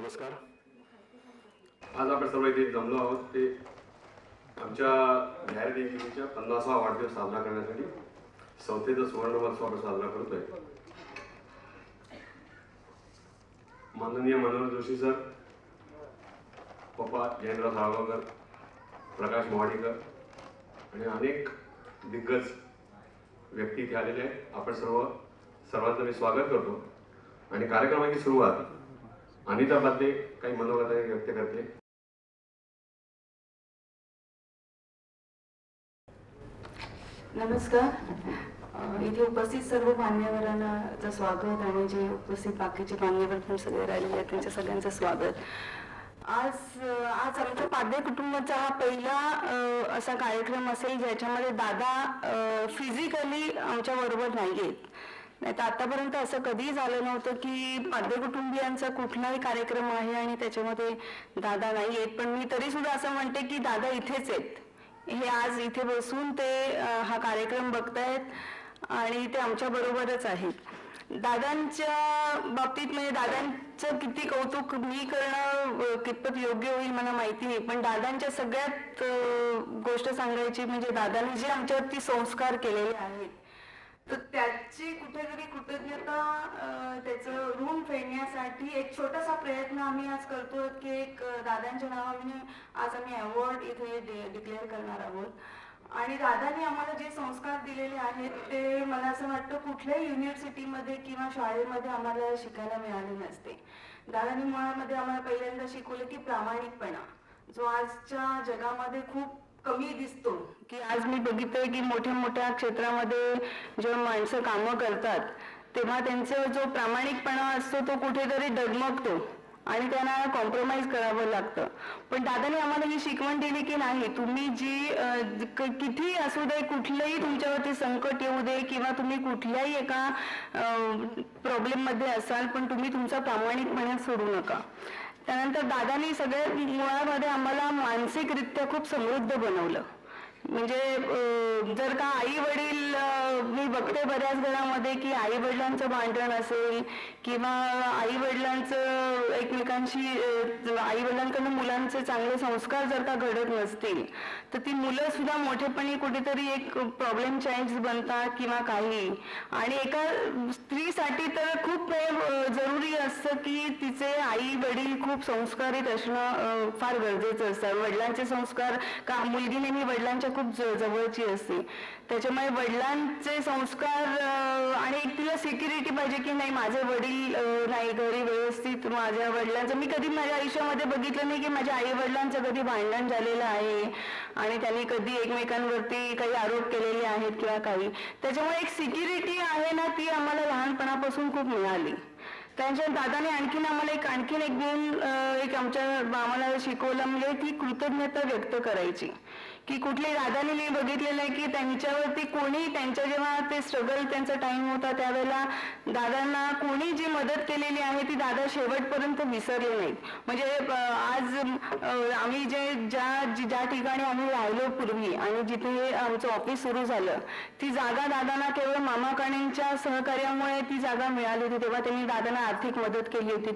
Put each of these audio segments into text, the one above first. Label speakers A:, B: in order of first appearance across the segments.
A: नमस्कार. आज आपण सर्व इथे जमलो आहोत ते आमच्या जाहिरात एजन्सीच्या 50वा वाढदिवस साजरा करण्यासाठी संस्थेचा सुवर्ण महोत्सव आपण साजरा करतोय. माननीय मनोहर जोशी सर, पप्पा जयेंद्र साळगावकर, प्रकाश मोहाडीकर आणि अनेक दिग्गज व्यक्ती इथे आलेले आहेत. आपण सर्वांचं मी स्वागत करतो आणि कार्यक्रमाची सुरुवात अनिता बादले काही मनोगत व्यक्त करते.
B: नमस्कार. इथे उपस्थित सर्व मान्यवरांचं स्वागत आणि जे उपस्थित बाकीचे मान्यवर पण सगळे राहिले आहेत त्यांच्या सगळ्यांचं स्वागत. आज आमच्या पाध्ये कुटुंबाचा हा पहिला असा कार्यक्रम असेल ज्याच्यामध्ये दादा फिजिकली आमच्या बरोबर नाही आहेत. नाही तर आतापर्यंत असं कधीही झालं नव्हतं की पाध्ये कुटुंबियांचा कुठलाही कार्यक्रम आहे आणि त्याच्यामध्ये दादा नाही आहेत. पण मी तरी सुद्धा असं म्हणते की दादा इथेच आहेत. हे आज इथे बसून ते हा कार्यक्रम बघतायत आणि ते आमच्या बरोबरच आहेत. दादांच्या बाबतीत म्हणजे दादांचं किती कौतुक मी करणं कितपत योग्य होईल मला माहिती नाही, पण दादांच्या सगळ्यात गोष्ट सांगायची म्हणजे दादांनी जे आमच्यावरती संस्कार केलेले आहेत तर त्याची कुठेतरी कृतज्ञता त्याचं ऋण फेडण्यासाठी एक छोटासा प्रयत्न आम्ही आज करतो की एक दादांच्या नावाने आज आम्ही अवॉर्ड इथे डिक्लेअर करणार आहोत. आणि दादांनी आम्हाला जे संस्कार दिलेले आहेत ते मला असं वाटतं कुठल्याही युनिव्हर्सिटीमध्ये किंवा शाळेमध्ये आम्हाला शिकायला मिळाले नसते. दादांनी मुळामध्ये आम्हाला पहिल्यांदा शिकवलं की प्रामाणिकपणा जो आजच्या जगामध्ये खूप कमी दिसतो. की आज मी बघितलंय की मोठ्या मोठ्या क्षेत्रामध्ये जेव्हा माणसं कामं करतात तेव्हा त्यांचा जो प्रामाणिकपणा असतो तो कुठेतरी डगमगतो आणि त्यांना कॉम्प्रोमाइज करावं लागतं. पण दादाने आम्हाला ही शिकवण दिली की नाही, तुम्ही जी कितीही असू दे, कुठलंही तुमच्यावरती संकट येऊ दे किंवा तुम्ही कुठल्याही एका प्रॉब्लेममध्ये असाल पण तुम्ही तुमचा प्रामाणिकपणा सोडू नका. त्यानंतर दादानी सगळ्यात मुळामध्ये आम्हाला मानसिकरित्या खूप समृद्ध बनवलं. म्हणजे जर का आई वडील मी बघते बऱ्याच घरामध्ये की आई वडिलांचं भांडण असेल किंवा आई वडिलांचं एकमेकांशी आई वडिलांकडून मुलांचे चांगले संस्कार जर का घडत नसतील तर ती मुलं सुद्धा मोठेपणी कुठेतरी एक प्रॉब्लेम चाइल्ड बनतात किंवा काही. आणि एका स्त्रीसाठी तर खूप जरुरी असतं की तिचे आई वडील खूप संस्कारित असणं फार गरजेचं असतं. वडिलांचे संस्कार का मुलगी नेहमी वडिलांच्या खूप जवळची असते, त्याच्यामुळे वडिलांचे संस्कार आणि एक तिला सिक्युरिटी पाहिजे की नाही माझे वडील नाही घरी व्यवस्थित. माझ्या वडिलांचं मी कधी माझ्या आयुष्यामध्ये बघितलं नाही की माझ्या आई वडिलांचं कधी भांडण झालेलं आहे आणि त्यांनी कधी एकमेकांवरती काही आरोप केलेले आहेत किंवा काही. त्याच्यामुळे एक सिक्युरिटी आहे ना ती आम्हाला लहानपणापासून खूप मिळाली. त्यांच्या दादाने आणखीन एक गुण आम्हाला शिकवलं म्हणजे ती कृतज्ञता व्यक्त करायची. की कुठले दादाने मी बघितलेलं आहे की त्यांच्यावरती कोणी त्यांच्या जेव्हा ते स्ट्रगल त्यांचा टाइम होता त्यावेळेला दादांना कोणी जी मदत केलेली आहे ती दादा शेवटपर्यंत विसरले नाहीत. म्हणजे आज आम्ही ज्या ठिकाणी आम्ही राहिलो पूर्वी आणि जिथे आमचं ऑफिस सुरू झालं ती जागा दादांना केवळ मामा काणेंच्या सहकार्यामुळे ती जागा मिळाली होती. तेव्हा त्यांनी दादांना आर्थिक मदत केली होती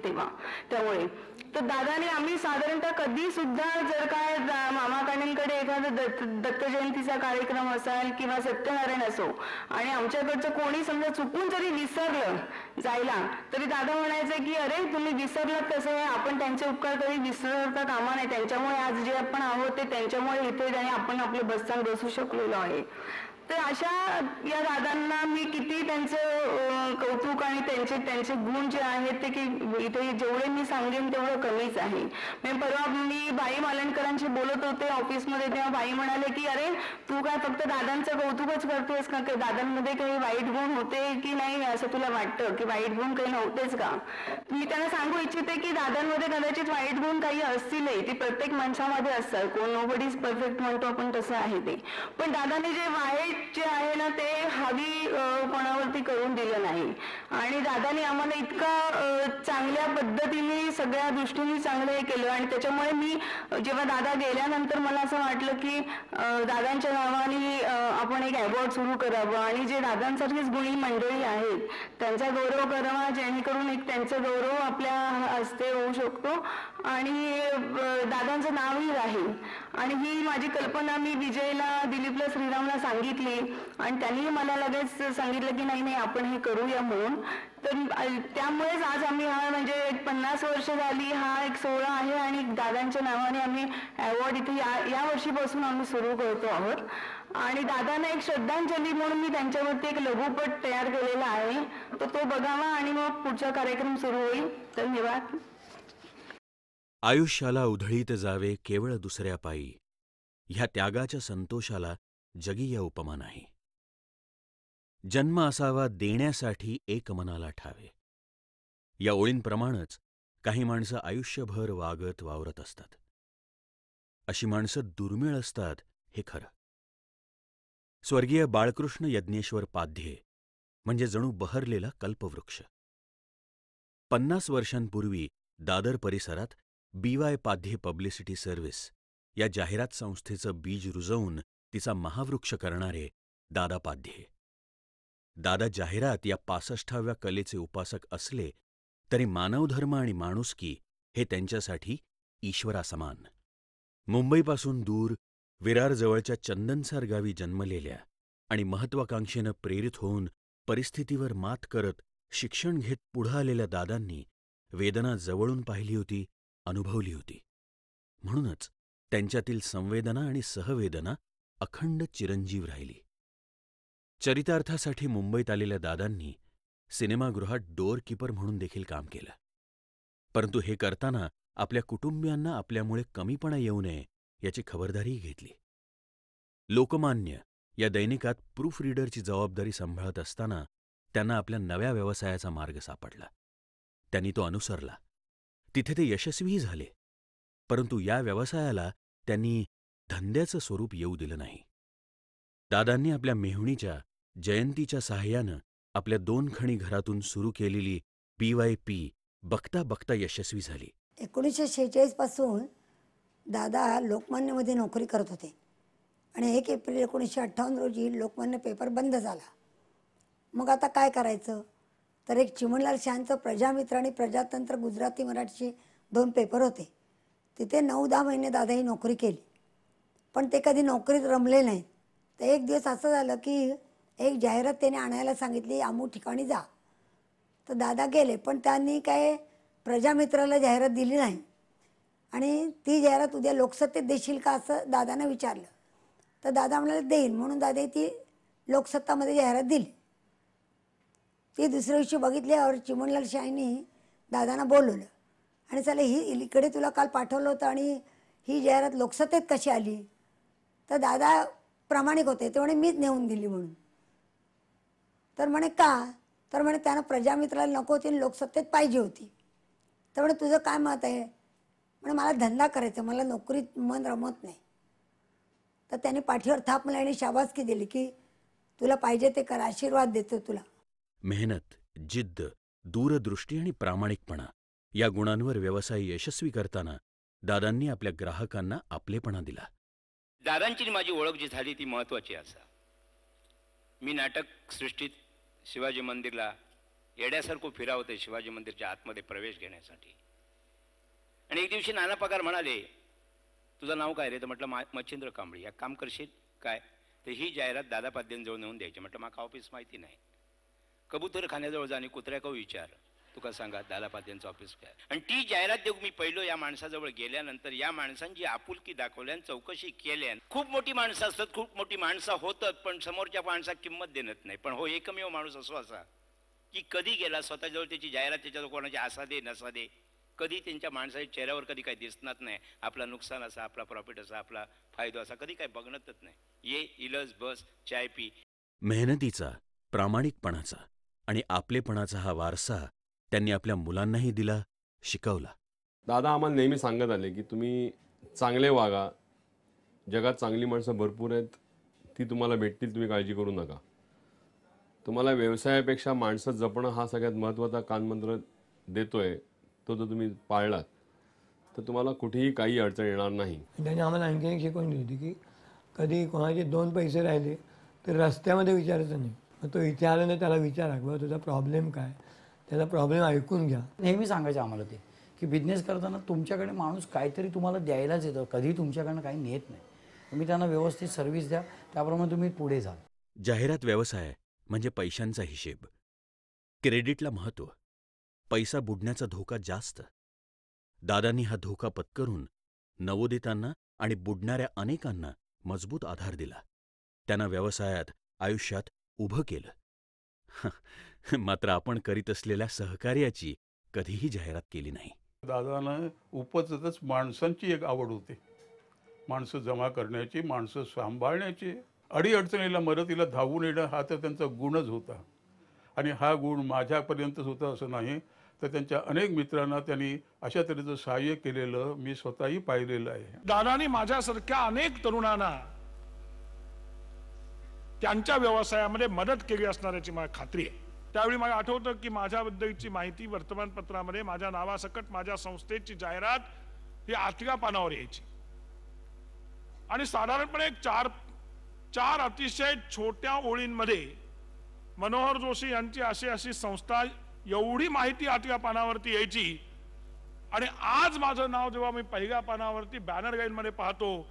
B: त्यामुळे तर दादाने आम्ही साधारणतः कधी सुद्धा जर काय मामा काणेंकडे एखादा दत्त जयंतीचा कार्यक्रम असेल किंवा सत्यनारायण असो आणि आमच्याकडचं कोणी समजा चुकून जरी विसरलं जायला तरी दादा म्हणायचं की अरे तुम्ही विसरलात कसं आहे, आपण त्यांचे उपकार कधी विसरता कामा नाही. त्यांच्यामुळे आज जे आपण आहोत ते त्यांच्यामुळे इथे आणि आपण आपलं बसस्थान बसू शकलेलो आहे. तर अशा या दादांना मी किती त्यांचं कौतुक आणि त्यांचे गुण जे आहेत ते की इथे जेवढे मी सांगेन तेवढं कमीच आहे. परवा मी बाई मालणकरांशी बोलत होते ऑफिसमध्ये तेव्हा बाई म्हणाले की अरे तू काय फक्त दादांचं कौतुकच करतोयस का, दादांमध्ये काही वाईट गुण होते की नाही असं तुला वाटतं की वाईट गुण काही नव्हतेच का. मी त्यांना सांगू इच्छिते की दादांमध्ये कदाचित वाईट गुण काही असतीलही, ती प्रत्येक माणसामध्ये असतात. कोण नोबडी इज परफेक्ट म्हणतो आपण तसं आहे ते. पण दादांनी जे वाईट जे आहे ना ते हवी कोणावरती करून दिलं नाही. आणि दादाने आम्हाला इतका चांगल्या पद्धतीने सगळ्या दृष्टीने चांगलं हे केलं. आणि त्याच्यामुळे मी जेव्हा दादा गेल्यानंतर मला असं वाटलं की दादांच्या नावाने आपण एक अवॉर्ड सुरू करावं आणि जे दादांसारखीच गुणी मंडळी आहेत त्यांचा गौरव करावा, जेणेकरून एक त्यांचा गौरव आपल्या हस्ते होऊ शकतो आणि दादांचं नावही राहील. आणि ही माझी कल्पना मी विजयला, दिलीपला, श्रीरामला सांगितली आणि त्यांनी मला लगेच सांगितलं की नाही नाही आपण हे करूया म्हणून. तर त्यामुळेच आज आम्ही हा म्हणजे 50 वर्ष झाली हा एक सोहळा आहे आणि दादांच्या नावाने आम्ही अवॉर्ड इथे या वर्षीपासून आम्ही सुरू करतो आहोत. आणि दादांना एक श्रद्धांजली म्हणून मी त्यांच्यावरती एक लघुपट तयार केलेला आहे, तर तो बघावा आणि मग पुढचा कार्यक्रम सुरू होईल. धन्यवाद.
C: आयुष्याला उधळीत जावे केवळ दुसऱ्या पायी, ह्या त्यागाच्या संतोषाला जगीय उपमा नाही. जन्म असावा देण्यासाठी एक मनाला ठावे, या ओळींप्रमाणेच काही माणसं आयुष्यभर वागत वावरत असतात. अशी माणसं दुर्मिळ असतात हे खरं. स्वर्गीय बाळकृष्ण यज्ञेश्वर पाध्ये म्हणजे जणू बहरलेला कल्पवृक्ष. 50 वर्षांपूर्वी दादर परिसरात BY पाध्ये पब्लिसिटी सर्व्हिस या जाहिरात संस्थेचं बीज रुजवून तिचा महावृक्ष करणारे दादा पाध्ये. दादा जाहिरात या 65व्या कलेचे उपासक असले तरी मानवधर्म आणि माणुसकी हे त्यांच्यासाठी ईश्वरासमान. मुंबईपासून दूर विरारजवळच्या चंदनसर गावी जन्मलेल्या आणि महत्वाकांक्षेनं प्रेरित होऊन परिस्थितीवर मात करत शिक्षण घेत पुढं आलेल्या दादांनी वेदना जवळून पाहिली होती, अनुभवली होती. म्हणूनच त्यांच्यातील संवेदना आणि सहवेदना अखंड चिरंजीव राहिली. चरितार्थासाठी मुंबईत आलेल्या दादांनी सिनेमागृहात डोअर कीपर म्हणून देखील काम केलं. परंतु हे करताना आपल्या कुटुंबियांना आपल्यामुळे कमीपणा येऊ नये याची खबरदारीही घेतली. लोकमान्य या दैनिकात प्रूफ रीडरची जबाबदारी सांभाळत असताना त्यांना आपल्या नव्या व्यवसायाचा मार्ग सापडला. त्यांनी तो अनुसरला. तिथे ते यशस्वीही झाले. परंतु या व्यवसायाला त्यांनी धंद्याचं स्वरूप येऊ दिलं नाही. दादांनी आपल्या मेहुणीच्या जयंतीच्या साहाय्यानं आपल्या 2 खणी घरातून सुरू केलेली BYP बघता बघता यशस्वी झाली.
D: 1946 पासून दादा लोकमान्यमध्ये नोकरी करत होते आणि 1 एप्रिल 1958 रोजी लोकमान्य पेपर बंद झाला. मग आता काय करायचं, तर एक चिमणलाल शहांचं प्रजामित्र आणि प्रजातंत्र गुजराती मराठीचे 2 पेपर होते. तिथे 9-10 महिने दादा ही नोकरी केली, पण ते कधी नोकरीत रमले नाहीत. तर एक दिवस असं झालं की एक जाहिरात त्याने आणायला सांगितली, अमुक ठिकाणी जा. तर दादा गेले, पण त्यांनी काय प्रजामित्राला जाहिरात दिली नाही आणि ती जाहिरात उद्या लोकसत्तेत देशील का असं दादानं विचारलं. तर दादा म्हणाले देईन, म्हणून दादा ती लोकसत्तामध्ये जाहिरात दिली. ती दुसऱ्या दिवशी बघितल्यावर चिमणलाल शाहींनी दादांना बोलवलं आणि चला ही इकडे तुला काल पाठवलं होतं आणि ही जाहिरात लोकसत्तेत कशी आली. तर दादा प्रामाणिक होते, ते म्हणे मीच नेऊन दिली म्हणून. तर म्हणे का, तर म्हणे त्यानं प्रजामित्राला नको होती आणि लोकसत्तेत पाहिजे होती. तर म्हणे तुझं काय मत आहे. म्हणे मला धंदा करायचा, मला नोकरीत मन रमत नाही. तर त्याने पाठीवर थाप मला आणि शाबासकी दिली की तुला पाहिजे ते कर, आशीर्वाद देतो तुला.
C: मेहनत, जिद्द, दूरदृष्टी आणि प्रामाणिकपणा या गुणांवर व्यवसाय यशस्वी करताना दादांनी आपल्या ग्राहकांना आपलेपणा दिला.
E: दादांची आणि माझी ओळख जी झाली ती महत्त्वाची असा. मी नाटक सृष्टीत शिवाजी मंदिरला येड्यासारखं फिरावते शिवाजी मंदिरच्या आतमध्ये प्रवेश घेण्यासाठी. आणि एक दिवशी नाना पगार म्हणाले तुझं नाव काय रे. तर म्हटलं मच्छिंद्र कांबळी. या काम करशील काय. तर ही जाहिरात दादा पाद्यांजवळ नेऊन द्यायची. म्हटलं माका ऑफिस माहिती नाही. कबूतर खाण्याजवळ जा आणि कुत्र्या का विचार तुका सांगा दादा पाद्यांचं ऑफिस काय. आणि ती जाहिरात देऊ मी पहिलो या माणसाजवळ गेल्यानंतर या माणसांची आपुलकी दाखवल्यान चौकशी केल्यान. खूप मोठी माणसं असतात, खूप मोठी माणसं होतात, पण समोरच्या माणसाक किंमत देत नाही. पण हो एकमेव माणूस असो असा की कधी गेला स्वतःजवळ त्याची जाहिरात त्याच्याजवळ कोणाची आसा दे नसा दे, कधी त्यांच्या माणसाच्या चेहऱ्यावर कधी काही दिसणार नाही. आपला नुकसान असा, आपला प्रॉफिट असा, आपला फायदा असा कधी काही बघणतच नाही. ये इलस बस चाय पी.
C: मेहनतीचा, प्रामाणिकपणाचा आणि आपलेपणाचा हा वारसा त्यांनी आपल्या मुलांनाही दिला, शिकवला.
F: दादा आम्हाला नेहमी सांगत आले की तुम्ही चांगले वागा, जगात चांगली माणसं भरपूर आहेत, ती तुम्हाला भेटतील, तुम्ही काळजी करू नका. तुम्हाला व्यवसायापेक्षा माणसं जपणं हा सगळ्यात महत्त्वाचा कानमंत्र देतोय, तो जर तुम्ही पाळलात तर तुम्हाला कुठेही काही अडचण येणार नाही.
G: त्याने आम्हाला आणखी एक शिकवण दिली होती की कधी कोणाचे 2 पैसे राहिले तर रस्त्यामध्ये विचारायचं नाही. मग तो इथे आला ना, त्याला विचारा बाबा तुझा प्रॉब्लेम काय, त्याचा प्रॉब्लेम ऐकून घ्या.
H: नेहमी सांगायचं आम्हाला ते की बिझनेस करताना तुमच्याकडे माणूस काहीतरी तुम्हाला द्यायलाच येतं, कधी तुमच्याकडनं काही नेत नाही. तुम्ही त्यांना व्यवस्थित सर्व्हिस द्या, त्याप्रमाणे तुम्ही पुढे जाल.
C: जाहिरात व्यवसाय म्हणजे पैशांचा हिशेब. क्रेडिटला महत्त्व, पैसा बुडण्याचा धोका जास्त. दादांनी हा धोका पत्करून नवोदितांना आणि बुडणाऱ्या अनेकांना मजबूत आधार दिला. त्यांना व्यवसायात, आयुष्यात उभं केलं. मात्र आपण करीत असलेल्या सहकार्याची कधीही जाहिरात केली नाही.
I: दादांना उपजतच माणसांची एक आवड होती, माणसं जमा करण्याची, माणसं सांभाळण्याची, अडीअडचणीला मदतीला धावून येणं हा तर त्यांचा गुणच होता. आणि हा गुण माझ्यापर्यंतच होता असं नाही, तर त्यांच्या अनेक मित्रांना त्यांनी अशा तऱ्हेचं सहाय्य केलेलं मी स्वतःही पाहिलेलं आहे.
J: दादांनी माझ्यासारख्या अनेक तरुणांना त्यांच्या व्यवसायामध्ये मदत केली असणाऱ्याची मला खात्री आहे. त्यावेळी मला आठवतं की माझ्याबद्दलची माहिती वर्तमानपत्रामध्ये माझ्या नावासकट माझ्या संस्थेची जाहिरात ही 8व्या पानावर यायची. आणि साधारणपणे चार अतिशय छोट्या ओळींमध्ये मनोहर जोशी यांची अशी संस्था, एवढी माहिती 8व्या पानावरती यायची. आणि आज माझं नाव जेव्हा मी पहिल्या पानावरती बॅनर गाईडमध्ये पाहतो,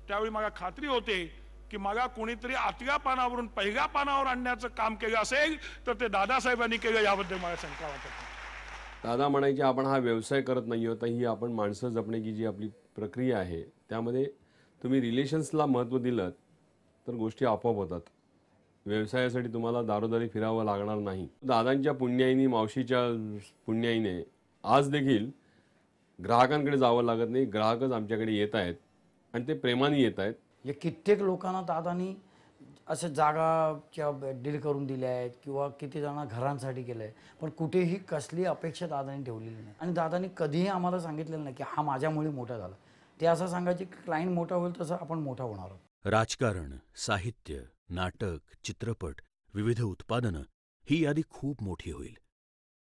J: त्यावेळी मला खात्री होते की मला कोणीतरी 8व्या पानावरून पहिल्या पानावर आणण्याचं काम केलं असेल तर ते दादासाहेबांनी केलं, याबद्दल मला शंका वाटत नाही.
F: दादा म्हणायचे आपण हा व्यवसाय करत नाही आहोत, ही आपण माणसं जपण्याची जी आपली प्रक्रिया आहे त्यामध्ये तुम्ही रिलेशन्सला महत्त्व दिलं तर गोष्टी आपोआप होतात. व्यवसायासाठी तुम्हाला दारोदारी फिरावं लागणार नाही. दादांच्या पुण्याईने, मावशीच्या पुण्याईने आज देखील ग्राहकांकडे जावं लागत नाही. ग्राहकच आमच्याकडे येत आहेत आणि ते प्रेमाने येत आहेत.
H: म्हणजे कित्येक लोकांना दादांनी अशा जागाच्या डील करून दिल्या आहेत किंवा किती जणांना घरांसाठी केलं आहे, पण कुठेही कसली अपेक्षा दादांनी ठेवलेली नाही. आणि दादांनी कधीही आम्हाला सांगितलेलं नाही की हा माझ्यामुळे मोठा झाला. ते असं सांगायचे की क्लायंट मोठा होईल तसं आपण मोठा होणार आहोत.
C: राजकारण, साहित्य, नाटक, चित्रपट, विविध उत्पादनं ही यादी खूप मोठी होईल.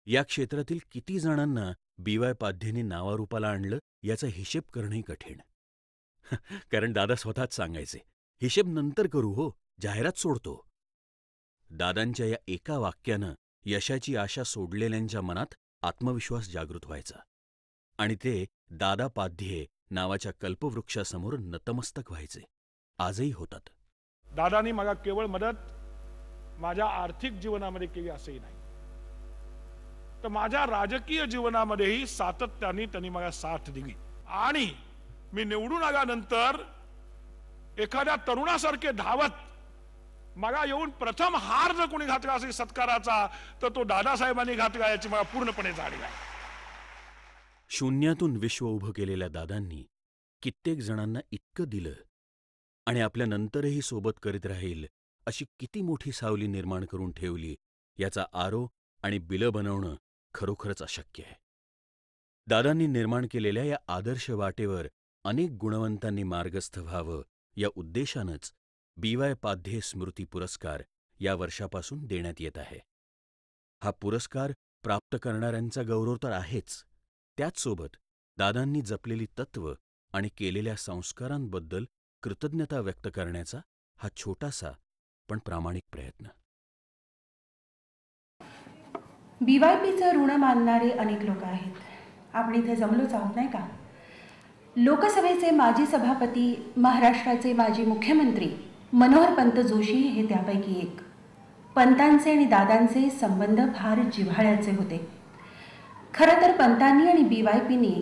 C: या क्षेत्रातील किती जणांना BY पाध्येंनी नावारूपाला आणलं याचा हिशेब करणंही कठीण. कारण दादा स्वतःच सांगायचे, हिशेब नंतर करू हो, जाहिरात सोडतो. दादांच्या या एका वाक्यानं यशाची आशा सोडलेल्यांच्या मनात आत्मविश्वास जागृत व्हायचा आणि ते दादा पाध्ये नावाच्या कल्पवृक्षासमोर नतमस्तक व्हायचे. आजही होतात.
J: दादांनी मला केवळ मदत माझ्या आर्थिक जीवनामध्ये केली असंही नाही, तर माझ्या राजकीय जीवनामध्येही सातत्याने त्यांनी मला साथ दिली. आणि मी निवडून आल्यानंतर एखाद्या तरुणासारखे धावत मला येऊन प्रथम हार जर कोणी घातला असेल सत्काराचा, तर तो दादासाहेबांनी घातला, याची मला पूर्णपणे जाणीव आहे.
C: शून्यातून विश्व उभं केलेल्या दादांनी कित्येक जणांना इतकं दिलं आणि आपल्या नंतरही सोबत करीत राहील अशी किती मोठी सावली निर्माण करून ठेवली, याचा आरो आणि बिलं बनवणं खरोखरच अशक्य आहे. दादांनी निर्माण केलेल्या या आदर्श वाटेवर अनेक गुणवंतांनी मार्गस्थ व्हावं या उद्देशानंच BY पाध्ये स्मृती पुरस्कार या वर्षापासून देण्यात येत आहे. हा पुरस्कार प्राप्त करणाऱ्यांचा गौरव तर आहेच, त्याचसोबत दादांनी जपलेली तत्त्व आणि केलेल्या संस्कारांबद्दल कृतज्ञता व्यक्त करण्याचा हा छोटासा पण प्रामाणिक प्रयत्न.
K: BYPचं ऋण मानणारे अनेक लोक आहेत. आपण इथे जमलोच आहोत नाही का? लोकसभेचे माजी सभापती, महाराष्ट्राचे माजी मुख्यमंत्री मनोहरपंत जोशी हे त्यापैकी एक. पंतांचे आणि दादांचे संबंध फार जिव्हाळ्याचे होते. खरं तर पंतांनी आणि BYPनी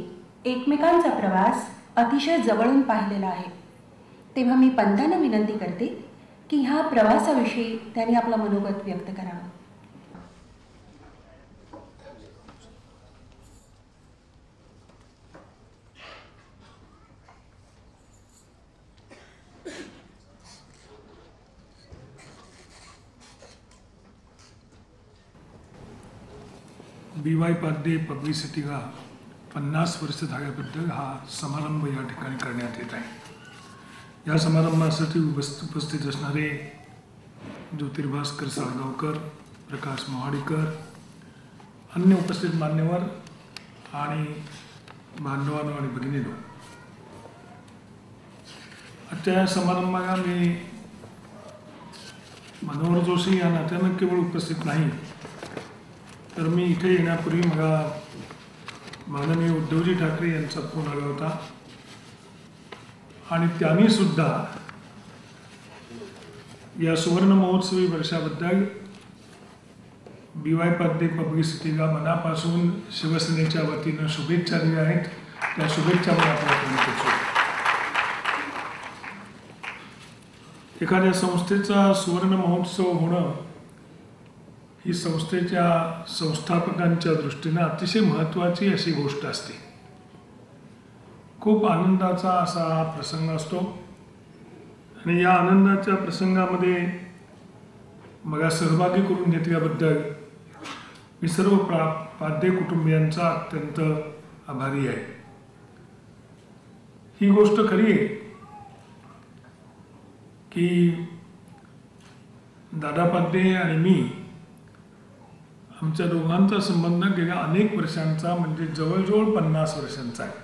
K: एकमेकांचा प्रवास अतिशय जवळून पाहिलेला आहे. तेव्हा मी पंतांना विनंती करते की ह्या प्रवासाविषयी त्यांनी आपलं मनोगत व्यक्त करावं.
J: BY पाध्ये पब्लिसिटीला 50 वर्ष झाल्याबद्दल हा समारंभ या ठिकाणी करण्यात येत आहे. या समारंभासाठी उपस्थित असणारे ज्योतिर्भास्कर साळगावकर, प्रकाश मोहाडीकर, अन्य उपस्थित मान्यवर आणि बांधवांनो आणि भगिनींनो, आजच्या या समारंभाला मी मनोहर जोशी या नात्यानं केवळ उपस्थित नाही, तर मी इथे येण्यापूर्वी मला माननीय उद्धवजी ठाकरे यांचा फोन आला होता आणि त्यांनी सुद्धा या सुवर्ण महोत्सवी वर्षाबद्दल BY पाध्ये पब्लिसिटीला मनापासून शिवसेनेच्या वतीनं शुभेच्छा दिल्या आहेत. त्या शुभेच्छा मी आपल्यापर्यंत पोहोचवतो. एखाद्या संस्थेचा सुवर्ण महोत्सव होणं ही संस्थेच्या संस्थापकांच्या दृष्टीनं अतिशय महत्त्वाची अशी गोष्ट असते. खूप आनंदाचा असा हा प्रसंग असतो आणि या आनंदाच्या प्रसंगामध्ये मला सहभागी करून घेतल्याबद्दल मी सर्व पाध्ये कुटुंबियांचा अत्यंत आभारी आहे. ही गोष्ट खरी आहे की दादा पाध्ये आणि मी, आमच्या दोघांचा संबंध गेल्या अनेक वर्षांचा, म्हणजे जवळजवळ 50 वर्षांचा आहे.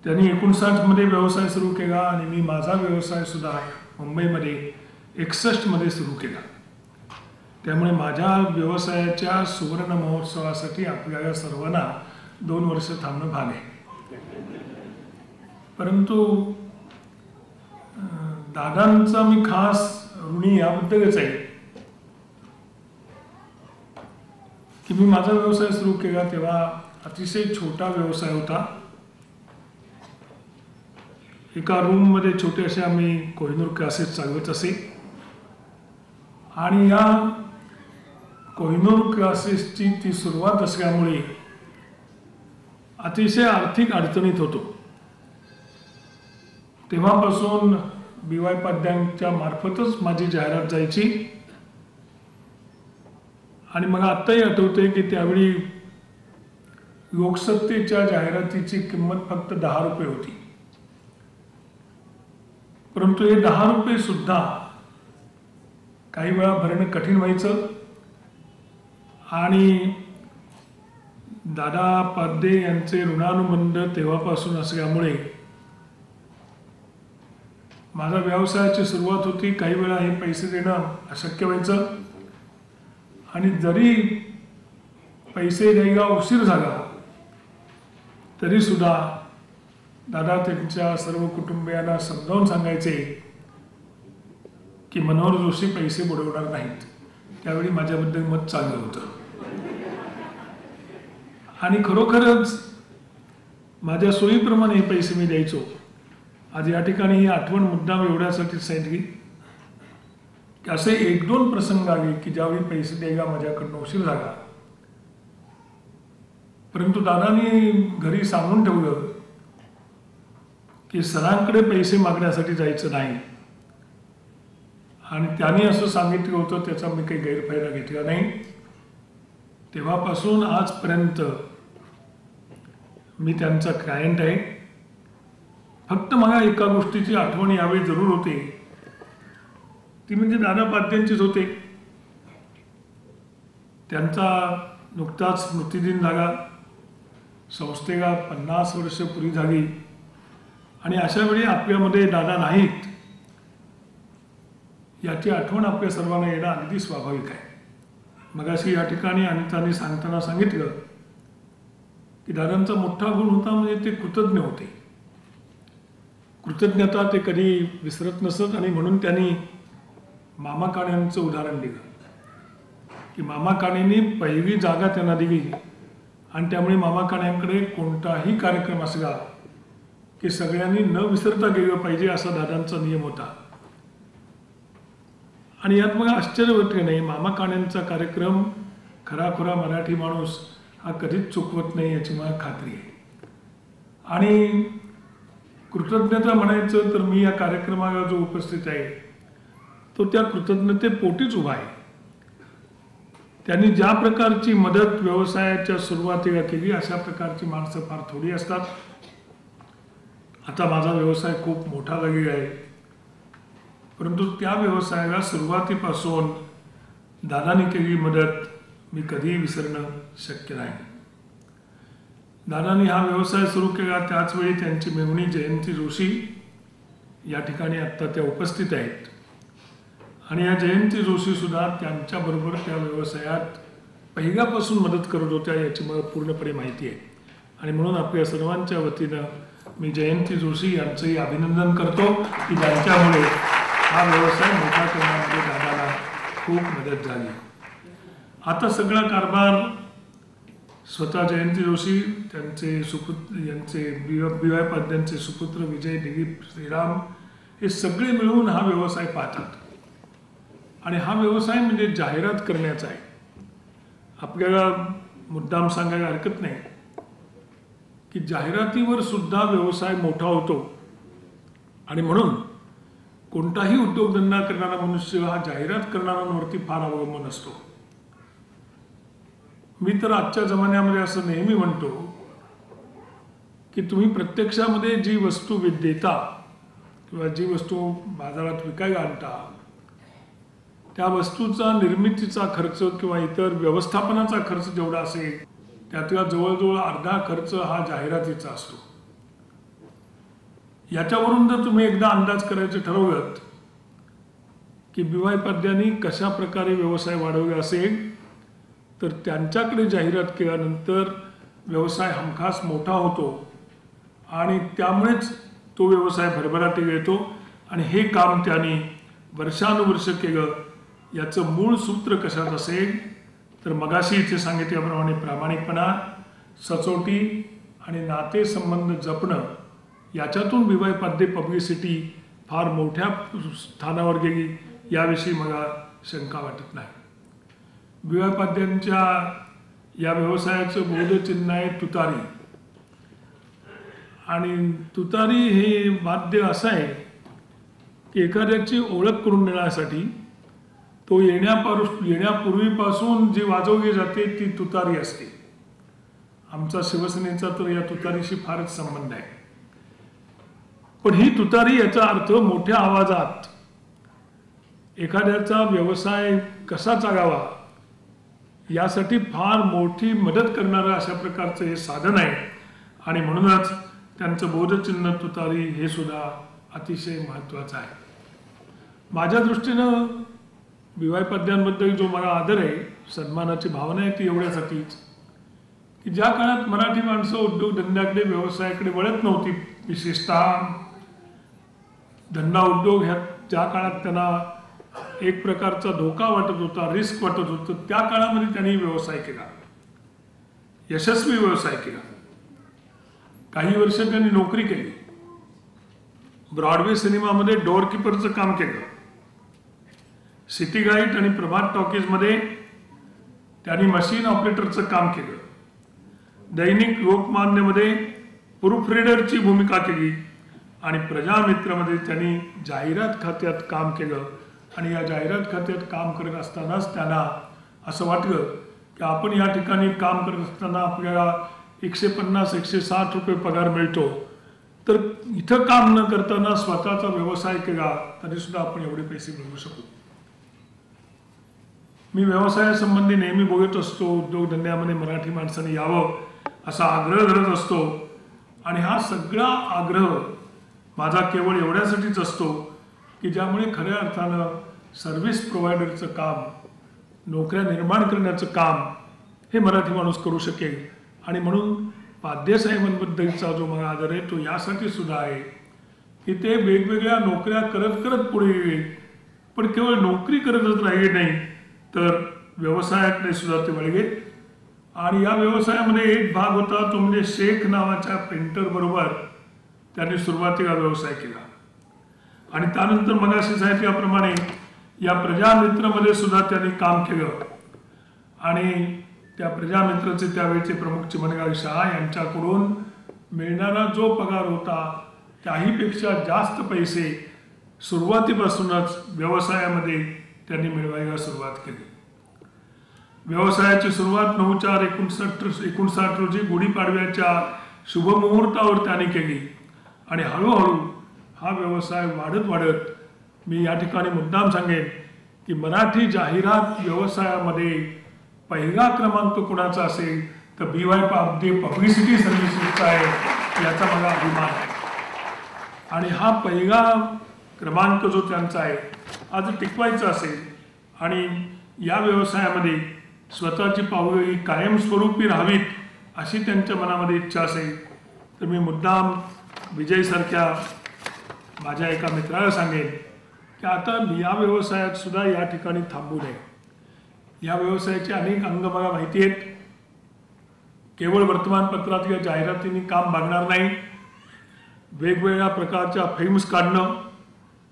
J: त्यांनी 59 मध्ये व्यवसाय सुरू केला आणि मी माझा व्यवसाय सुद्धा मुंबईमध्ये 61 मध्ये सुरू केला. त्यामुळे माझ्या व्यवसायाच्या सुवर्ण महोत्सवासाठी आपल्याला सर्वांना 2 वर्ष थांबणं भाग आहे. परंतु दादांचा मी खास ऋणी याबद्दलच आहे की मी माझा व्यवसाय सुरू केला तेव्हा अतिशय छोटा व्यवसाय होता. एका रूममध्ये छोटे असे आम्ही कोहिनूर क्लासेस चालवत असे आणि या कोहिनूर क्लासेसची ती सुरुवात असल्यामुळे अतिशय आर्थिक अडचणीत होतो. तेव्हापासून BY पाध्यांच्या मार्फतच माझी जाहिरात जायची आणि मला आत्ताही आठवते की त्यावेळी लोकसत्तेच्या जाहिरातीची किंमत फक्त 10 रुपये होती. परंतु हे 10 रुपये सुद्धा काही वेळा भरणं कठीण व्हायचं आणि दादा पाध्ये यांचे ऋणानुबंध तेव्हापासून असल्यामुळे माझ्या व्यवसायाची सुरुवात होती. काही वेळा हे पैसे देणं अशक्य व्हायचं आणि जरी पैसे द्यायला उशीर झाला तरी सुद्धा दादा त्यांच्या सर्व कुटुंबियांना समजावून सांगायचे की मनोहर जोशी पैसे बुडवणार नाहीत. त्यावेळी माझ्याबद्दल मत चांगलं होतं आणि खरोखरच माझ्या सोयीप्रमाणे हे पैसे मी द्यायचो. आज या ठिकाणी ही आठवण मुद्दाम एवढ्यासाठी सांगितली की असे 1-2 प्रसंग आले की ज्यावेळी पैसे द्यायला माझ्याकडनं उशीर झाला, परंतु दादांनी घरी सांगून ठेवलं की सरांकडे पैसे मागण्यासाठी जायचं नाही आणि त्यांनी असं सांगितलं होतं त्याचा मी काही गैरफायदा घेतला नाही. तेव्हापासून आजपर्यंत मी त्यांचा क्लायंट आहे. फक्त मला एका गोष्टीची आठवण यावेळी जरूर होते, ती म्हणजे दादा पाध्यांचीच होते. त्यांचा नुकताच स्मृतिदिन झाला, संस्थेला 50 वर्ष पुरी झाली आणि अशा वेळी आपल्यामध्ये दादा नाहीत याची आठवण आपल्या सर्वांना येणं अगदी स्वाभाविक आहे. मगाशी या ठिकाणी अनिताने सांगताना सांगितलं की दादांचा मोठा गुण होता म्हणजे ते कृतज्ञ होते. कृतज्ञता ते कधी विसरत नसत आणि म्हणून त्यांनी मामा काण्यांचं उदाहरण दिलं की मामा काणेंनी पहिली जागा त्यांना दिली आणि त्यामुळे मामा काण्यांकडे कोणताही कार्यक्रम असला की सगळ्यांनी न विसरता गेलं पाहिजे असा दादांचा नियम होता. आणि यात मला आश्चर्य वाटले नाही, मामा काण्यांचा कार्यक्रम खराखुरा मराठी माणूस हा कधीच चुकवत नाही याची मला खात्री आहे. आणि कृतज्ञता म्हणायचं तर मी या कार्यक्रमाला जो उपस्थित आहे तो त्या कृतज्ञतेपोटीच उभा आहे. त्यांनी ज्या प्रकारची मदत व्यवसायाच्या सुरुवातीला केली अशा प्रकारची माणसं फार थोडी असतात आता माझा व्यवसाय खूप मोठा झालेला आहे, परंतु त्या व्यवसायाला सुरुवातीपासून दादानी केलेली मदत मी कधीही विसरणं शक्य नाही. दादानी हा व्यवसाय सुरू केला त्याचवेळी त्यांची मेहुणी जयंती जोशी या ठिकाणी आत्ता त्या उपस्थित आहेत. आणि या जयंती जोशी सुद्धा त्यांच्याबरोबर त्या व्यवसायात पहिल्यापासून मदत करत होत्या याची मला पूर्णपणे माहिती आहे. आणि म्हणून आपल्या सर्वांच्या वतीनं मी जयंती जोशी यांचंही अभिनंदन करतो की ज्यांच्यामुळे हा व्यवसाय मोठा करण्यामध्ये दादाला खूप मदत झाली. आता सगळा कारभार स्वतः जयंती जोशी, त्यांचे सुपुत्र, यांचे BY पाद्यांचे सुपुत्र विजय, दिलीप, श्रीराम हे सगळे मिळून हा व्यवसाय पाहतात. आणि हा व्यवसाय म्हणजे जाहिरात करण्याचा आहे. आपल्याला मुद्दाम सांगायला हरकत नाही की जाहिरातीवर सुद्धा व्यवसाय मोठा होतो. आणि म्हणून कोणताही उद्योगधंदा करणारा मनुष्य हा जाहिरात करणाऱ्यांवरती फार अवलंबून असतो. मी तर आजच्या जमान्यामध्ये असं नेहमी म्हणतो की तुम्ही प्रत्यक्षामध्ये जी वस्तू देता किंवा जी वस्तू बाजारात विकायला आणता त्या वस्तूचा निर्मितीचा खर्च किंवा इतर व्यवस्थापनाचा खर्च जेवढा असेल त्यातला जवळजवळ अर्धा खर्च हा जाहिरातीचा असतो. याच्यावरून जर तुम्ही एकदा अंदाज करायचं ठरवलं की BY पाद्यांनी कशा प्रकारे व्यवसाय वाढवला असेल तर त्यांच्याकडे जाहिरात केल्यानंतर व्यवसाय हमखास मोठा होतो आणि त्यामुळेच तो व्यवसाय भरभराटीला येतो. आणि हे काम त्यांनी वर्षानुवर्ष केलं. याचं मूळ सूत्र कशात असेल तर मगाशी इथे सांगितल्याप्रमाणे प्रामाणिकपणा, सचोटी आणि नातेसंबंध जपणं याच्यातून BY पाध्ये पब्लिसिटी फार मोठ्या स्थानावर गेली याविषयी मला शंका वाटत नाही. BY पाद्यांच्या या व्यवसायाचं बोधचिन्ह आहे तुतारी. आणि तुतारी हे वाद्य असं आहे की एखाद्याची ओळख करून देण्यासाठी तो येण्यापूर्वीपासून जी वाजवली जाते ती तुतारी असते. आमचा शिवसेनेचा तर या तुतारीशी फारच संबंध आहे. पण ही तुतारी याचा अर्थ मोठ्या आवाजात एखाद्याचा व्यवसाय कसा चालावा यासाठी फार मोठी मदत करणारं अशा प्रकारचं हे साधन आहे. आणि म्हणूनच त्यांचं बोधचिन्ह तुतारी हे सुद्धा अतिशय महत्त्वाचं आहे. माझ्या दृष्टीनं BY पाद्यांबद्दल जो मला आदर आहे, सन्मानाची भावना आहे ती एवढ्यासाठीच की ज्या काळात मराठी माणसं उद्योगधंद्याकडे व्यवसायाकडे वळत नव्हती, विशेषतः धंदा उद्योग ह्या ज्या काळात त्यांना एक प्रकारचा धोका वाटत होता, रिस्क वाटत होतं, त्या काळामध्ये त्यांनी व्यवसाय केला, यशस्वी व्यवसाय केला. काही वर्ष त्यांनी नोकरी केली. ब्रॉडवे सिनेमामध्ये डोअरकीपरचं काम केलं. सिटी गाईड आणि प्रभात टॉकीजमध्ये त्यांनी मशीन ऑपरेटरचं काम केलं. दैनिक लोकमान्यमध्ये प्रूफ रीडरची भूमिका केली. आणि प्रजामित्रमध्ये त्यांनी जाहिरात खात्यात काम केलं. आणि या जाहिरात खात्यात काम करत असतानाच त्यांना असं वाटलं की आपण या ठिकाणी काम करत असताना आपल्याला 150-160 रुपये पगार मिळतो, तर इथं काम न करताना स्वतःचा व्यवसाय केला तरीसुद्धा आपण एवढे पैसे मिळवू शकू. मी व्यवसायासंबंधी नेहमी बोलत असतो, उद्योगधंद्यामध्ये मराठी माणसाने यावं असा आग्रह धरत असतो. आणि हा सगळा आग्रह माझा केवळ एवढ्यासाठीच असतो की ज्यामुळे खऱ्या अर्थानं सर्व्हिस प्रोव्हायडरचं काम, नोकऱ्या निर्माण करण्याचं काम हे मराठी माणूस करू शकेल. आणि म्हणून पाद्यसाहेबांबद्दलचा जो मला आदर आहे तो यासाठी सुद्धा आहे की ते वेगवेगळ्या नोकऱ्या करत करत पुढे गेले, पण केवळ नोकरी करतच राहिले नाही तर व्यवसायाकडे सुद्धा ते वळले. आणि या व्यवसायामध्ये एक भाग होता तो म्हणजे शेख नावाच्या पेंटर बरोबर त्यांनी सुरुवातीला व्यवसाय केला. आणि त्यानंतर मगाशी सांगितल्याप्रमाणे या प्रजामित्रमध्ये सुद्धा त्यांनी काम केलं. आणि त्या प्रजामित्रचे त्यावेळेचे प्रमुख चिमणगाव शहा यांच्याकडून मिळणारा जो पगार होता त्याहीपेक्षा जास्त पैसे सुरुवातीपासूनच व्यवसायामध्ये त्यांनी मिळवायला सुरुवात केली. व्यवसायाची सुरुवात 9/4/1959 रोजी गुढीपाडव्याच्या शुभमुहूर्तावर त्यांनी केली. आणि हळूहळू हा व्यवसाय वाढत वाढत मी या ठिकाणी मुद्दाम सांगेन की मराठी जाहिरात व्यवसायामध्ये पहिला क्रमांक कोणाचा असेल तर BY पाबदे पब्लिसिटी सर्व्हिसेसचा आहे, याचा मला अभिमान आहे. आणि हा पहिला क्रमांक जो त्यांचा आहे आज टिकवायचा असेल आणि या व्यवसायामध्ये स्वतःची पावलं ही कायमस्वरूपी राहावीत अशी त्यांच्या मनामध्ये इच्छा असेल तर मी मुद्दाम विजयसारख्या माझ्या एका मित्राला सांगेन की आता या व्यवसायात सुद्धा या ठिकाणी थांबू नये. या व्यवसायाचे अनेक अंग मला माहिती आहेत. केवळ वर्तमानपत्रात या जाहिरातींनी काम भागणार नाही. वेगवेगळ्या प्रकारच्या फिल्म्स काढणं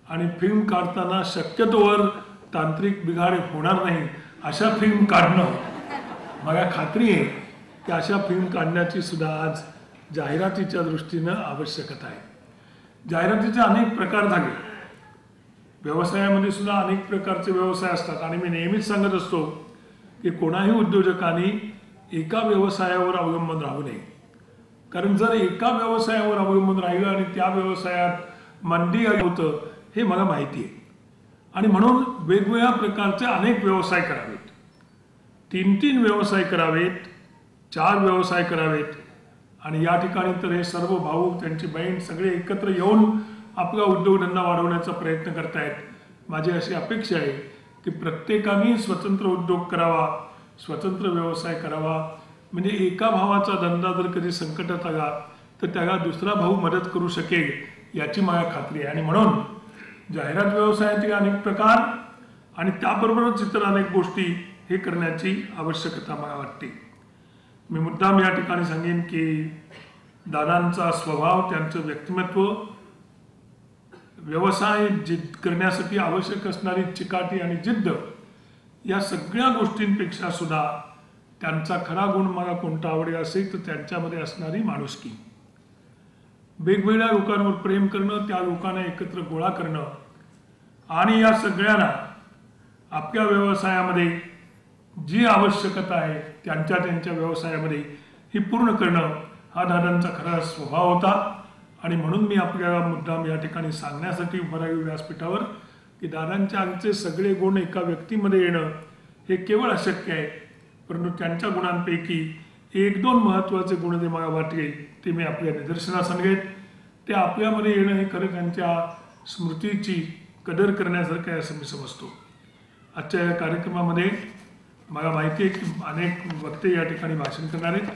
J: आणि फिल्म काढताना शक्यतोवर तांत्रिक बिघाड होणार नाही अशा फिल्म काढणं, मला खात्री आहे की अशा फिल्म काढण्याची सुद्धा आज जाहिरातीच्या दृष्टीनं आवश्यकता आहे. जाहिरातीचे अनेक प्रकार झाले. व्यवसायामध्ये सुद्धा अनेक प्रकारचे व्यवसाय असतात आणि मी नेहमीच सांगत असतो की कोणाही उद्योजकांनी एका व्यवसायावर अवलंबून राहू नये. कारण जर एका व्यवसायावर अवलंबून राहिलं आणि त्या व्यवसायात मंदी होतं हे मला माहिती आहे. आणि म्हणून वेगवेगळ्या प्रकारचे अनेक व्यवसाय करावेत. 3-3 व्यवसाय करावेत, 4 व्यवसाय करावेत. आणि या ठिकाणी तर हे सर्व भाऊ त्यांची बहीण सगळे एकत्र येऊन आपला उद्योगधंदा वाढवण्याचा प्रयत्न करतायत. माझी अशी अपेक्षा आहे की प्रत्येकाने स्वतंत्र उद्योग करावा, स्वतंत्र व्यवसाय करावा. म्हणजे एका भावाचा धंदा जर कधी संकटात आला तर त्याला दुसरा भाऊ मदत करू शकेल याची मला खात्री आहे. आणि म्हणून जाहिरात व्यवसायाचे अनेक प्रकार आणि त्याबरोबरच इतर अनेक गोष्टी हे करण्याची आवश्यकता मला वाटते. मी मुद्दाम या ठिकाणी सांगेन की दादांचा स्वभाव, त्यांचं व्यक्तिमत्व, व्यवसाय करण्यासाठी आवश्यक असणारी चिकाटी आणि जिद्द या सगळ्या गोष्टींपेक्षा सुद्धा त्यांचा खरा गुण मला कोणता आवडेल असेल तर त्यांच्यामध्ये असणारी माणुसकी. वेगवेगळ्या लोकांवर प्रेम करणं, त्या लोकांना एकत्र गोळा करणं आणि या सगळ्यांना आपल्या व्यवसायामध्ये जी आवश्यकता आहे त्यांच्या व्यवसायामध्ये ही पूर्ण करणं हा दादांचा खरा स्वभाव होता. आणि म्हणून मी आपल्याला मुद्दाम या ठिकाणी सांगण्यासाठी उभं राहील व्यासपीठावर की दादांच्या आमचे सगळे गुण एका व्यक्तीमध्ये येणं हे केवळ अशक्य आहे. परंतु त्यांच्या गुणांपैकी 1-2 महत्त्वाचे गुण जे मला वाटले ते मी आपल्या निदर्शनास आणले. ते आपल्यामध्ये येणं हे खरं त्यांच्या स्मृतीची कदर करण्यासारखं आहे असं मी समजतो. आजच्या या कार्यक्रमामध्ये मला माहिती आहे की अनेक वक्ते या ठिकाणी भाषण करणार आहेत.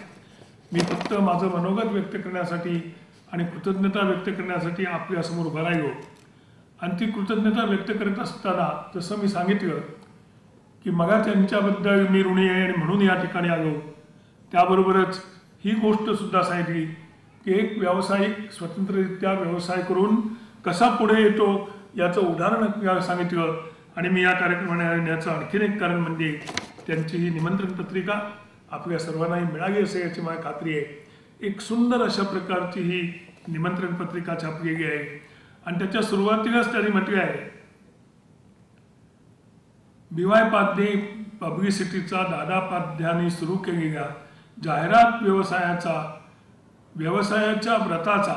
J: मी फक्त माझं मनोगत व्यक्त करण्यासाठी आणि कृतज्ञता व्यक्त करण्यासाठी आपल्यासमोर उभा राहिलो. आणि ती कृतज्ञता व्यक्त करत असताना जसं मी सांगितलं की मला त्यांच्याबद्दल मी ऋणी आहे आणि म्हणून या ठिकाणी आलो. त्याबरोबरच ही गोष्टसुद्धा सांगितली की एक व्यावसायिक स्वतंत्ररित्या व्यवसाय करून कसा पुढे येतो याचं उदाहरण सांगितलं. आणि मी या कार्यक्रमाने येण्याचं आणखीन एक कारण म्हणजे त्यांची ही निमंत्रण पत्रिका आपल्या सर्वांनाही मिळाली असेल याची मला खात्री आहे. एक सुंदर अशा प्रकारची ही निमंत्रण पत्रिका छापलेली आहे आणि त्याच्या सुरुवातीलाच त्यांनी म्हटले आहे BY पाध्ये पब्लिसिटीचा दादा पाध्यांनी सुरू केलेल्या जाहिरात व्यवसायाच्या व्रताचा,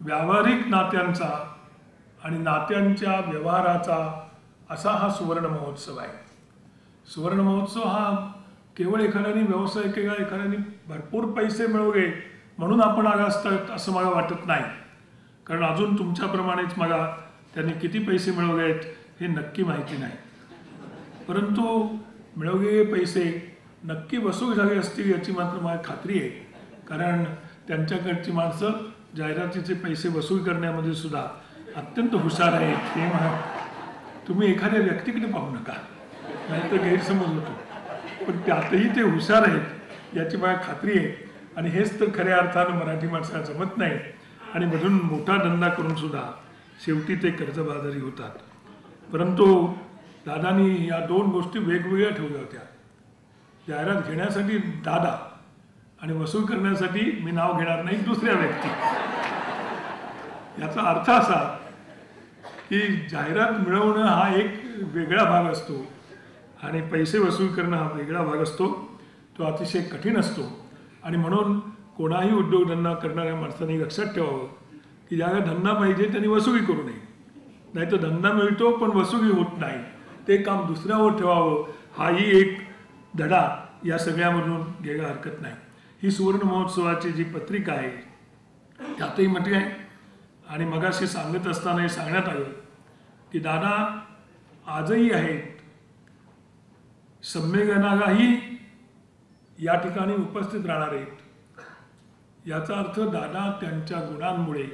J: व्यावहारिक नात्यांचा आणि नात्यांच्या व्यवहाराचा असा हा सुवर्ण महोत्सव आहे. सुवर्ण महोत्सव हा केवळ एखाद्याने व्यवसाय केला, एखाद्याने भरपूर पैसे मिळवले म्हणून आपण आला असतात असं मला वाटत नाही. कारण अजून तुमच्याप्रमाणेच मला त्यांनी किती पैसे मिळवले आहेत हे नक्की माहिती नाही. परंतु मिळवलेले पैसे नक्की वसूल झाले असतील याची मात्र मला खात्री आहे. कारण त्यांच्याकडची माणसं जाहिरातीचे पैसे वसूल करण्यामध्ये सुद्धा अत्यंत हुशार आहेत. हे तुम्ही एखाद्या व्यक्तीकडे पाहू नका, नाही तर गैरसमज होतो. पण त्यातही ते हुशार आहेत याची मला खात्री आहे. आणि हेच तर खऱ्या अर्थानं मराठी माणसाला जमत नाही आणि मधून मोठा धंदा करून सुद्धा शेवटी ते कर्जबाजारी होतात. परंतु दादानी या 2 गोष्टी वेगवेगळ्या ठेवल्या होत्या. जाहिरात घेण्यासाठी दादा आणि वसूल करण्यासाठी मी नाव घेणार नाही दुसऱ्या व्यक्ती. याचा अर्थ असा की जाहिरात मिळवणं हा एक वेगळा भाग असतो आणि पैसे वसूल करणं हा वेगळा भाग असतो. तो अतिशय कठीण असतो. आणि म्हणून कोणाही उद्योगधंदा करणाऱ्या माणसांनी लक्षात ठेवावं की ज्याला धंदा पाहिजे त्यांनी वसुली करू नये, नाही तर धंदा मिळतो पण वसुली होत नाही, ते काम दुसऱ्यावर ठेवावं, हाही एक धडा या सगळ्यामधून घ्यायला हरकत नाही. ही सुवर्ण महोत्सवाची जी पत्रिका आहे त्यातही म्हटले आहे आणि मगाशी सांगत असताना हे सांगण्यात आलं की दादा आजही आहेत, संमेलनालाही या ठिकाणी उपस्थित राहणार आहेत. याचा अर्थ दादा त्यांच्या गुणांमुळे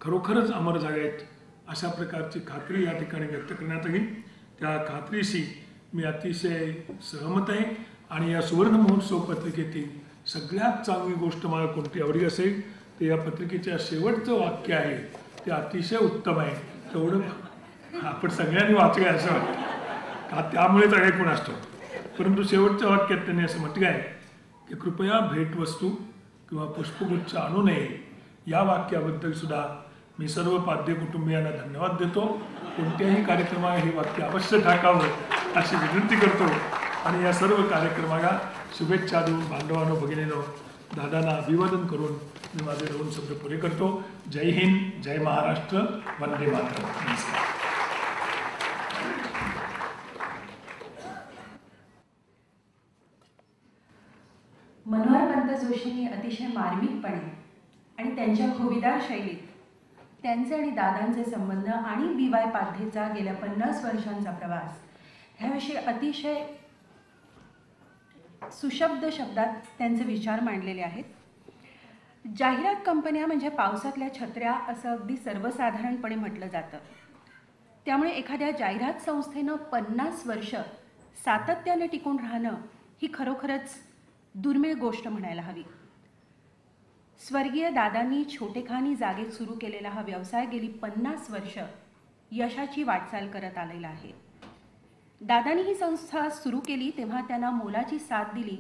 J: खरोखरच अमर झाले आहेत अशा प्रकारची खात्री या ठिकाणी व्यक्त करण्यात आली. त्या खात्रीशी मी अतिशय सहमत आहे आणि या सुवर्ण महोत्सव पत्रिकेतील सगळ्यात चांगली गोष्ट मला कोणती आवडली असेल तर या पत्रिकेच्या शेवटचं वाक्य आहे ते अतिशय उत्तम आहे. तेवढं आपण सगळ्यांनी वाचलं असं वाटतं का त्यामुळेच ऐकून असतो. परंतु शेवटच्या वाक्यात त्यांनी असं म्हटलं आहे की कृपया भेटवस्तू किंवा पुष्पगुच्छ आणू नये. या वाक्याबद्दल सुद्धा मी सर्व पाद्य कुटुंबियांना धन्यवाद देतो. कोणत्याही कार्यक्रमाला हे वाक्य अवश्य टाकावं अशी विनंती करतो आणि या सर्व कार्यक्रमाला शुभेच्छा देऊन बांधवांनो भगिनीनो दादांना अभिवादन करून मी माझे 2 शब्द पुरे करतो. जय हिंद, जय महाराष्ट्र, वंदे मातरम. नमस्कार.
K: मनोहरपंत जोशींनी अतिशय मार्मिकपणे आणि त्यांच्या खोबीदार शैलीत त्यांचे आणि दादांचे संबंध आणि BY पाध्येचा गेल्या 50 वर्षांचा प्रवास ह्याविषयी अतिशय सुशब्द शब्दात त्यांचे विचार मांडलेले आहेत. जाहिरात कंपन्या म्हणजे पावसातल्या छत्र्या असं अगदी सर्वसाधारणपणे म्हटलं जातं. त्यामुळे एखाद्या जाहिरात संस्थेनं 50 वर्ष सातत्याने टिकून राहणं ही खरोखरच दुर्मिळ गोष्ट म्हणायला हवी. स्वर्गीय दादांनी छोटेखानी जागेत सुरू केलेला हा व्यवसाय गेली 50 वर्ष यशाची वाटचाल करत आलेला आहे. दादांनी ही संस्था सुरू केली तेव्हा त्यांना मोलाची साथ दिली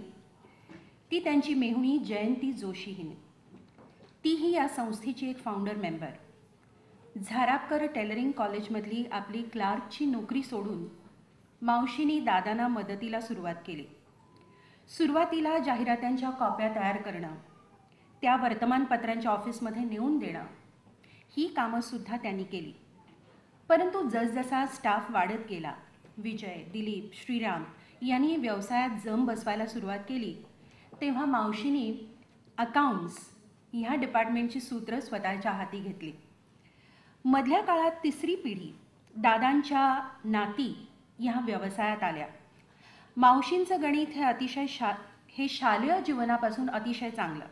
K: ती त्यांची मेहुणी जयंती जोशी हिने. तीही या संस्थेची एक फाउंडर मेंबर. झारापकर टेलरिंग कॉलेजमधली आपली क्लार्कची नोकरी सोडून मावशींनी दादांना मदतीला सुरुवात केली. सुरुवातीला जाहिरातांच्या कॉप्या तयार करणं, त्या वर्तमानपत्रांच्या ऑफिसमध्ये नेऊन देणं ही कामंसुद्धा त्यांनी केली. परंतु जसजसा स्टाफ वाढत गेला, विजय, दिलीप, श्रीराम यांनी व्यवसायात जम बसवायला सुरुवात केली तेव्हा मावशींनी अकाउंट्स ह्या डिपार्टमेंटची सूत्र स्वतःच्या हाती घेतली. मधल्या काळात 3री पिढी दादांच्या नाती ह्या व्यवसायात आल्या. मावशींचं गणित हे अतिशय शालेय जीवनापासून अतिशय चांगलं.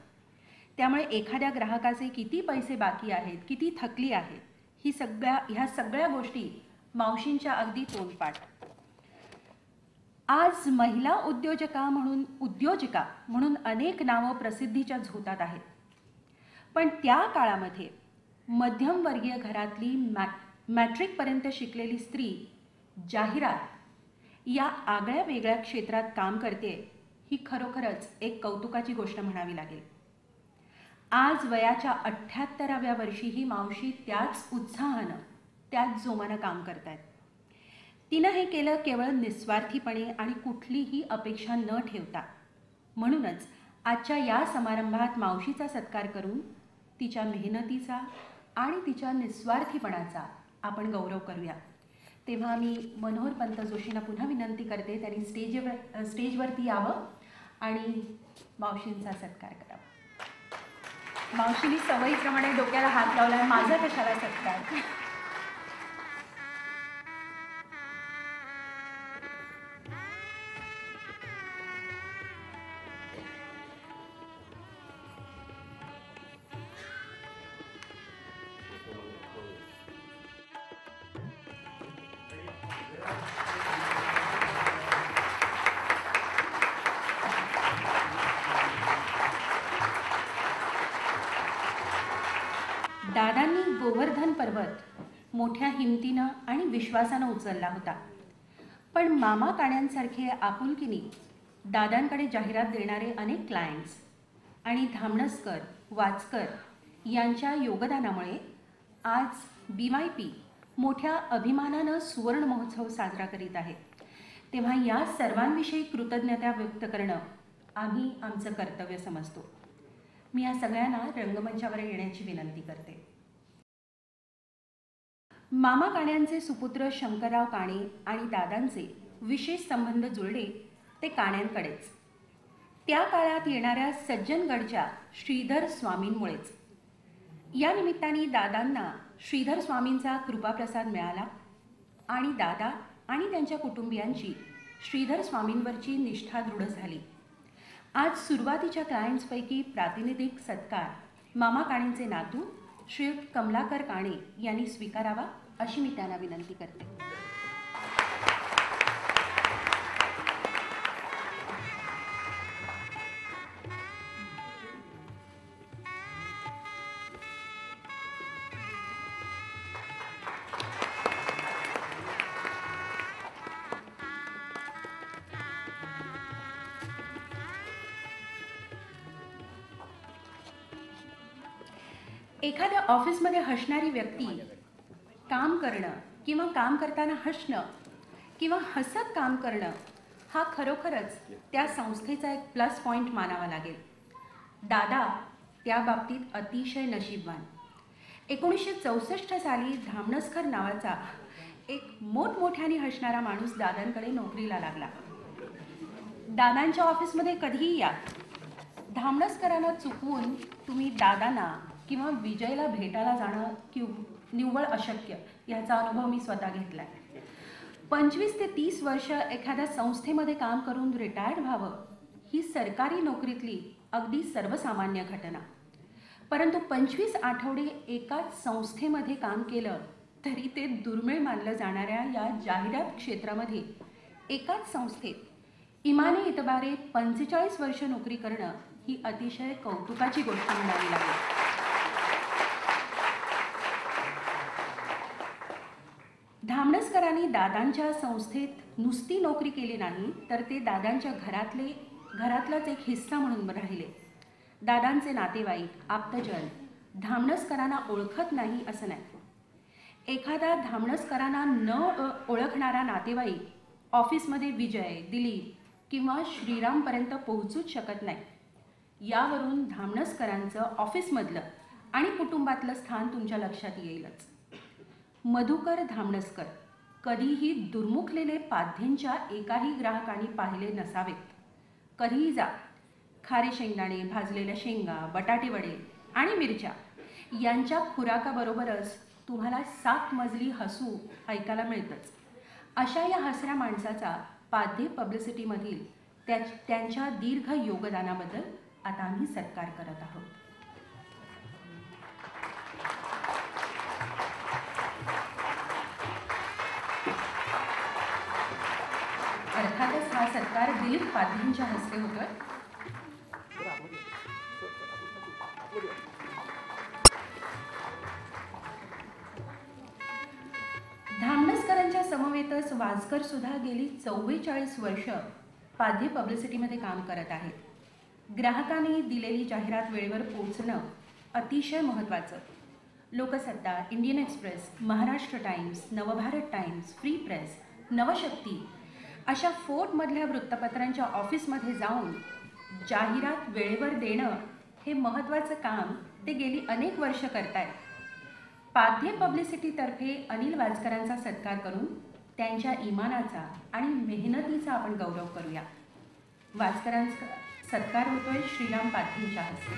K: त्यामुळे एखाद्या ग्राहकाचे किती पैसे बाकी आहेत, किती थकली आहेत, ह्या सगळ्या गोष्टी मावशींच्या अगदी तोंडपाठ. आज महिला उद्योजका म्हणून अनेक नावं प्रसिद्धीच्या झोतात आहेत. पण त्या काळामध्ये मध्यमवर्गीय घरातली मॅट्रिकपर्यंत शिकलेली स्त्री जाहिरात या आगळ्या वेगळ्या क्षेत्रात काम करते ही खरोखरच एक कौतुकाची गोष्ट म्हणावी लागेल. आज वयाच्या 78व्या वर्षीही मावशी त्याच उत्साहानं त्याच जोमानं काम करतायत. तिनं हे केलं केवळ निस्वार्थीपणे आणि कुठलीही अपेक्षा न ठेवता. म्हणूनच आजच्या या समारंभात मावशीचा सत्कार करून तिच्या मेहनतीचा आणि तिच्या निस्वार्थीपणाचा आपण गौरव करूया. तेव्हा मी मनोहरपंत जोशींना पुन्हा विनंती करते त्यांनी स्टेजवरती यावं आणि मावशींचा सत्कार करावा. मावशींनी सवयीप्रमाणे डोक्याला हात लावला, माझा कशाला सत्कार. दादांनी गोवर्धन पर्वत मोठ्या हिमतीनं आणि विश्वासानं उचलला होता. पण मामा काण्यांसारखे आपुलकीने दादांकडे जाहिरात देणारे अनेक क्लायंट्स आणि धामणसकर, वाचकर यांच्या योगदानामुळे आज BYP मोठ्या अभिमानानं सुवर्ण महोत्सव साजरा करीत आहे. तेव्हा या सर्वांविषयी कृतज्ञता व्यक्त करणं आम्ही आमचं कर्तव्य समजतो. मी या सगळ्यांना रंगमंचावर येण्याची विनंती करते. मामा काण्यांचे सुपुत्र शंकरराव काणे आणि दादांचे विशेष संबंध जुळले ते काण्यांकडेच. त्या काळात येणाऱ्या सज्जनगडच्या श्रीधर स्वामींमुळेच. या निमित्ताने दादांना श्रीधर स्वामींचा कृपाप्रसाद मिळाला आणि दादा आणि त्यांच्या कुटुंबियांची श्रीधर स्वामींवरची निष्ठा दृढ झाली. आज सुरुवातीच्या क्लायंट्सपैकी प्रातिनिधिक सत्कार मामा काणेंचे नातू श्रीयुत कमलाकर काणे यांनी स्वीकारावा अशी मी त्यांना विनंती करते. एखाद्या ऑफिसमध्ये हसणारी व्यक्ती काम करणं किंवा काम करताना हसणं किंवा हसत काम करणं हा खरोखरच त्या संस्थेचा एक प्लस पॉईंट मानावा लागेल. दादा त्या बाबतीत अतिशय नशीबवान. 1964 साली धामणसकर नावाचा एक मोठमोठ्याने हसणारा माणूस दादांकडे नोकरीला लागला. दादांच्या ऑफिसमध्ये कधीही या. धामणसकरांना चुकवून तुम्ही दादांना किंवा विजयला भेटायला जाणं निव्वळ अशक्य याचा अनुभव मी स्वतः घेतला आहे. 25 ते 30 वर्ष एखाद्या संस्थेमध्ये काम करून रिटायर्ड व्हावं ही सरकारी नोकरीतली अगदी सर्वसामान्य घटना. परंतु 25 आठवडे एकाच संस्थेमध्ये काम केलं तरी ते दुर्मिळ मानलं जाणाऱ्या या जाहिरात क्षेत्रामध्ये एकाच संस्थेत इमाने इतबारे 45 वर्ष नोकरी करणं ही अतिशय कौतुकाची गोष्ट म्हणावी लागेल. धामणसकरांनी दादांच्या संस्थेत नुसती नोकरी केली नाही तर ते दादांच्या घरातलाच एक हिस्सा म्हणून राहिले. दादांचे नातेवाईक आप्तजन धामणसकरांना ओळखत नाही असं नाही. एखादा धामणसकरांना न ओळखणारा नातेवाईक ऑफिसमध्ये विजय, दिलीप किंवा श्रीरामपर्यंत पोहोचूच शकत नाही. यावरून धामणसकरांचं ऑफिसमधलं आणि कुटुंबातलं स्थान तुमच्या लक्षात येईलच. मधुकर धामणसकर कधीही दुर्मुखलेले पाध्येंच्या एकाही ग्राहकांनी पाहिले नसावेत. कधीही जा, खारे शेंगदाणे, भाजलेल्या शेंगा, बटाटे वडे आणि मिरच्या यांच्या खुराकाबरोबरच तुम्हाला 7 मजली हसू ऐकायला मिळतंच. अशा या हसऱ्या माणसाचा पाध्ये पब्लिसिटीमधील त्यांच्या दीर्घ योगदानाबद्दल आता आम्ही सत्कार करत आहोत. अर्थातच हा सत्कार दिलीप पाध्येंच्या हस्ते होतोय. धामणसकरांच्या समवेतच वाजकर सुद्धा गेली 44 वर्ष पाध्ये पब्लिसिटीमध्ये काम करत आहेत. ग्राहकांनी दिलेली जाहिरात वेळेवर पोहोचणं अतिशय महत्त्वाचं. Loksatta, Indian Express, Maharashtra Times, Navbharat Times, Free Press, Navshakti अशा फोर्टमधल्या वृत्तपत्रांच्या ऑफिसमध्ये जाऊन जाहिरात वेळेवर देणं हे महत्त्वाचं काम ते गेली अनेक वर्ष करतायत. पाध्ये पब्लिसिटीतर्फे अनिल वाजकरांचा सत्कार करून त्यांच्या इमानाचा आणि मेहनतीचा आपण गौरव करूया. वाजकरांचा सत्कार होतोय श्रीराम पाध्येंच्या हस्ते.